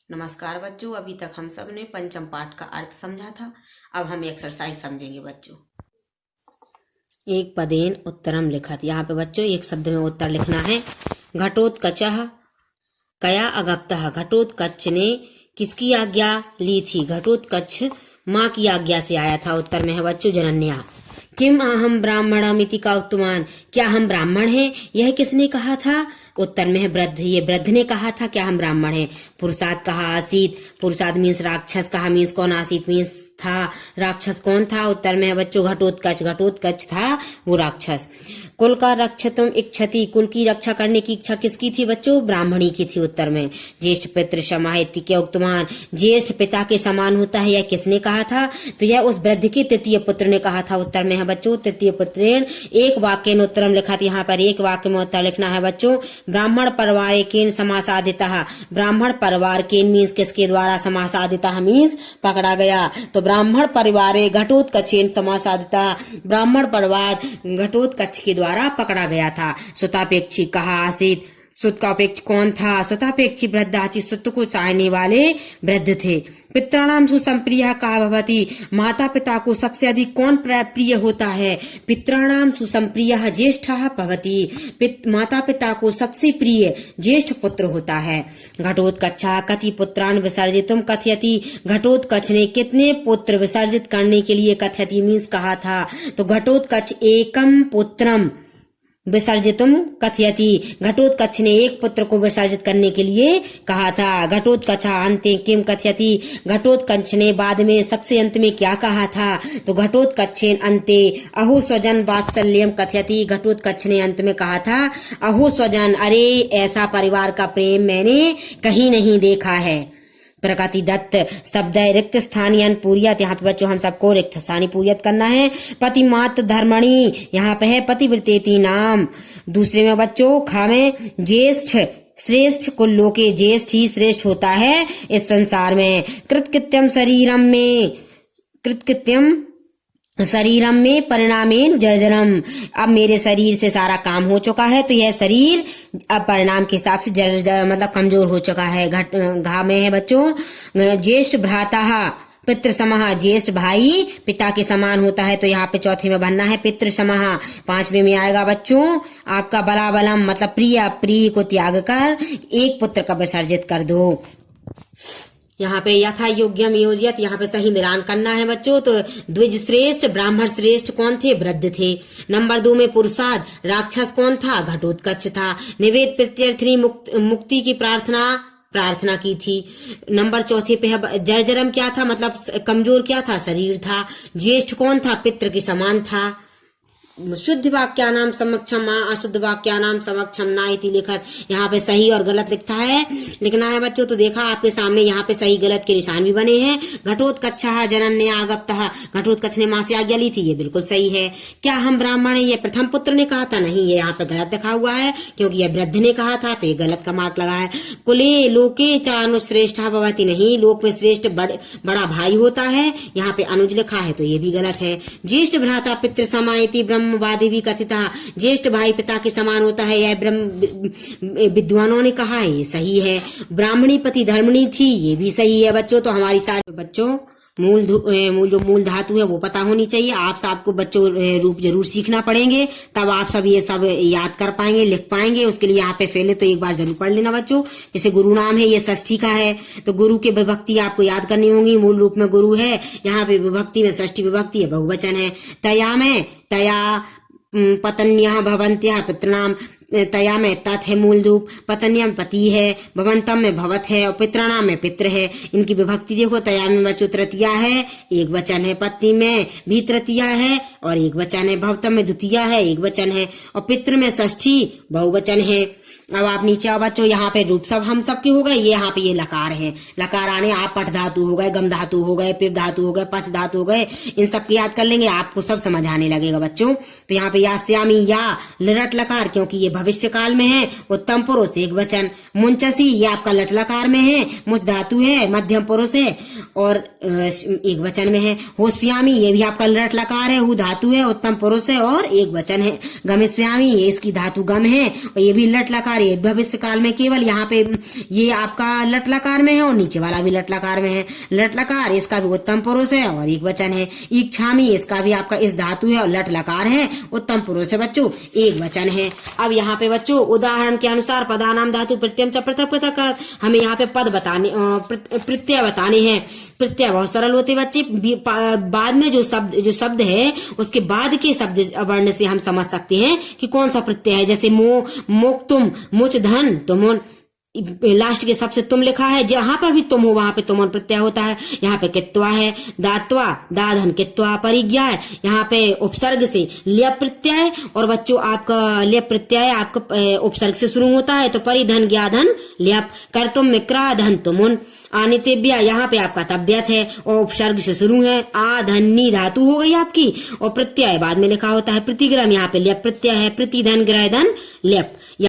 नमस्कार बच्चों, अभी तक हम सब ने पंचम पाठ का अर्थ समझा था। अब हम एक्सरसाइज समझेंगे बच्चों। एक पदेन उत्तरम लिखत। यहाँ पे बच्चों एक शब्द में उत्तर लिखना है। घटोत्कचः कया अगप्तः। घटोत्कच ने किसकी आज्ञा ली थी? घटोत्कच माँ की आज्ञा से आया था। उत्तर में है बच्चों जनन्या। किम अहम ब्राह्मणमिति का उत्तमान। क्या हम ब्राह्मण हैं, यह किसने कहा था? उत्तर में है वृद्ध। ये वृद्ध ने कहा था क्या हम ब्राह्मण हैं। पुरुषाद कहा आसीत। पुरुषाद मीन्स राक्षस। कहा मीन्स कौन। आसीत मीन्स था। राक्षस कौन था? उत्तर में है बच्चों घटोत्कच। घटोत्कच था वो राक्षस। कुल का रक्षतुम इच्छति। कुल की रक्षा करने की इच्छा किसकी थी बच्चों? ब्राह्मणी की थी। उत्तर में ज्येष्ठ पितृ समाहिति के उक्तमान। ज्येष्ठ पिता के समान होता है, यह किसने कहा था? तो यह उस वृद्ध के तृतीय पुत्र ने कहा था। उत्तर में है बच्चों तृतीय पुत्रेण। एक वाक्य ने उत्तरम लिखा था। यहाँ पर एक वाक्य में उत्तर लिखना है बच्चों। ब्राह्मण परिवार केन समासादितः। ब्राह्मण परिवार केन मीन्स किसके द्वारा। समासादितः मीन्स पकड़ा गया। तो ब्राह्मण परिवार घटोत्कचेन समासादितः। ब्राह्मण परिवार घटोत्कच के द्वारा पकड़ा गया था। सुतापेक्षी कहा आसीत। सुत का अपेक्ष कौन था? सुतापेक्षी वृद्धाची। सुत को चाहने वाले वृद्ध थे। पितृणाम सुसंप्रिय कहा भवती। माता पिता को सबसे अधिक कौन प्रिय होता है? पितृणाम सुसंप्रिय ज्येष्ठ भवती। माता पिता को सबसे प्रिय ज्येष्ठ पुत्र होता है। घटोत्कचा कति पुत्रान विसर्जितुम कथयति। घटोत्कच ने कितने पुत्र विसर्जित करने के लिए कथयति मीन्स कहा था? तो घटोत्कच एकम पुत्रम विसर्जितुम कथयति। घटोत्कच ने एक पुत्र को विसर्जित करने के लिए कहा था। घटोत्कचा अंते किम कथयति। घटोत्कच ने बाद में सबसे अंत में क्या कहा था? तो घटोत्कचेन अंते अहो स्वजन वात्सल्यम कथयति। घटोत्कच ने अंत में कहा था अहो स्वजन, अरे ऐसा परिवार का प्रेम मैंने कहीं नहीं देखा है। प्रकृति दत्त शब्द रिक्त स्थानीय पूरियत। यहाँ पे बच्चों हम सबको रिक्त स्थानीय पूरियत करना है। पति मात धर्मणी। यहाँ पे है पतिव्रतेति नाम। दूसरे में बच्चों खा में ज्येष्ठ श्रेष्ठ। कुल लोके ज्येष्ठ ही श्रेष्ठ होता है इस संसार में। कृतकृत्यम शरीरम में। कृतकृत्यम शरीरम में परिणामेन जर्जरम। अब मेरे शरीर से सारा काम हो चुका है, तो यह शरीर अब परिणाम के हिसाब से जर्जर मतलब कमजोर हो चुका है। घा में है बच्चों ज्येष्ठ भ्राता पितृ समः। ज्येष्ठ भाई पिता के समान होता है, तो यहाँ पे चौथे में बनना है पितृ समः। पांचवे में आएगा बच्चों आपका बलाबलम मतलब प्रिय। प्रिय को त्याग कर एक पुत्र का विसर्जित कर दो। यहाँ पे यथा योग्यम योजियत। यहाँ पे सही मिलान करना है बच्चों। तो द्विज श्रेष्ठ ब्राह्मण श्रेष्ठ कौन थे? वृद्ध थे। नंबर 2 में पुरुषाद राक्षस कौन था? घटोत्कच था। निवेद प्रत्यर्थी मुक्ति की प्रार्थना की थी। नंबर 4 पे है जर्जरम क्या था मतलब कमजोर क्या था? शरीर था। ज्येष्ठ कौन था? पितृ के समान था। शुद्ध वाक्यानाम समक्षम अशुद्ध वाक्यानाम समक्षम ना इति लिखत। यहाँ पे सही और गलत लिखना है बच्चों। तो देखा आपके सामने यहाँ पे सही गलत के निशान भी बने हैं। घटोत्कचः जनन्या आगप्तः। घटोत्कच ने माँ से आज्ञा ली थी, ये बिल्कुल सही है। क्या हम ब्राह्मण हैं, ये प्रथम पुत्र ने कहा था? नहीं, ये यहाँ पे गलत लिखा हुआ है क्योंकि यह वृद्ध ने कहा था, तो ये गलत का मार्क लगा है। कुले लोके च अनुश्रेष्ठ भवति। नहीं, लोक में श्रेष्ठ बड़ा भाई होता है, यहाँ पे अनुज लिखा है, तो ये भी गलत है। ज्येष्ठ भ्राता पितृ समायति ब्रह्मवादी भी कथित। ज्येष्ठ भाई पिता के समान होता है, यह ब्रह्म विद्वानों ने कहा है, ये सही है। ब्राह्मणी पति धर्मणी थी, ये भी सही है बच्चों। तो हमारी सारे बच्चों मूल धातु है वो पता होनी चाहिए। आप सबको बच्चों रूप जरूर सीखना पड़ेंगे, तब आप सब ये सब याद कर पाएंगे, लिख पाएंगे। उसके लिए यहाँ पे पहले तो एक बार जरूर पढ़ लेना बच्चों। जैसे गुरु नाम है, ये षष्ठी का है, तो गुरु के विभक्ति आपको याद करनी होंगी। मूल रूप में गुरु है, यहाँ पे विभक्ति में षष्ठी विभक्ति है, बहुवचन है। तया में तया पत्न्यः भवन्त्यः पितृणाम। तया में तत् है मूल रूप। पत्न्यम पति है। भवंतम में भवत है और पितृणाम में पितृ है। इनकी विभक्ति देखो। तया में बच्चों तृतीया है, एक वचन है। पत्नी में भी तृतीया है और एक वचन है। भवतम में द्वितीया है, एक वचन है। और पितृ में षष्ठी बहुवचन है। अब आप नीचे आओ बच्चों, यहाँ पे रूप सब हम सबके हो गए। ये यहाँ पे ये लकार है। लकार आने आप पठ धातु हो गए, गम धातु हो गए, पिप धातु हो गए, पच धातु हो गए। इन सबकी याद कर लेंगे, आपको सब समझ आने लगेगा बच्चों। तो यहाँ पे यास्यामी या लिरट लकार, क्योंकि ये भविष्य काल में है। उत्तम पुरुष एक वचन। मुंचसी ये आपका लट लकार में है, मुच धातु है, मध्यम पुरुष है और एक वचन में है। होश्यामी ये भी आपका लट लकार है, हु धातु है, उत्तम पुरुष है और एक वचन है। गमिष्यामी ये इसकी धातु गम है और ये भी लट लकार है, भविष्य काल में केवल यहाँ पे ये आपका लट लकार में है और नीचे वाला भी लट लकार में है। लट लकार इसका भी उत्तम पुरुष है और एक वचन है। इच्छामी इसका भी आपका इस धातु है और लट लकार है, उत्तम पुरुष है बच्चों, एक वचन है। अब यहाँ पे बच्चों उदाहरण के अनुसार पदानाम धातु प्रत्यय च पृथक पृथक करत, हमें यहाँ पे पद बताने प्रत्यय बताने हैं। प्रत्यय बहुत सरल होते बच्चे, बाद में जो शब्द है उसके बाद के शब्द वर्ण से हम समझ सकते हैं कि कौन सा प्रत्यय है। जैसे मोक तुम, मुच धन तुम, लास्ट के सबसे तुम लिखा है, जहां पर भी तुम हो वहां पे तुम प्रत्यय होता है। यहाँ पे कित्वा है, दात्वा दाधन कित्वा परिज्ञा है, यहाँ पे उपसर्ग से ल्यप प्रत्यय और बच्चों आपका ल्यप प्रत्यय आपका उपसर्ग से शुरू होता है, तो परिधन ज्ञाधन ल्यप। कर तुम मिक्रा धन तुमुन। आनितेव्या यहाँ पे आपका तब्यत है और उपसर्ग से शुरू है। आधन्नी धातु हो गई आपकी और प्रत्यय बाद में लिखा होता है। प्रतिग्रह यहाँ पे ल्यप प्रत्यय है, प्रतिधन ग्रह धन ल्यप।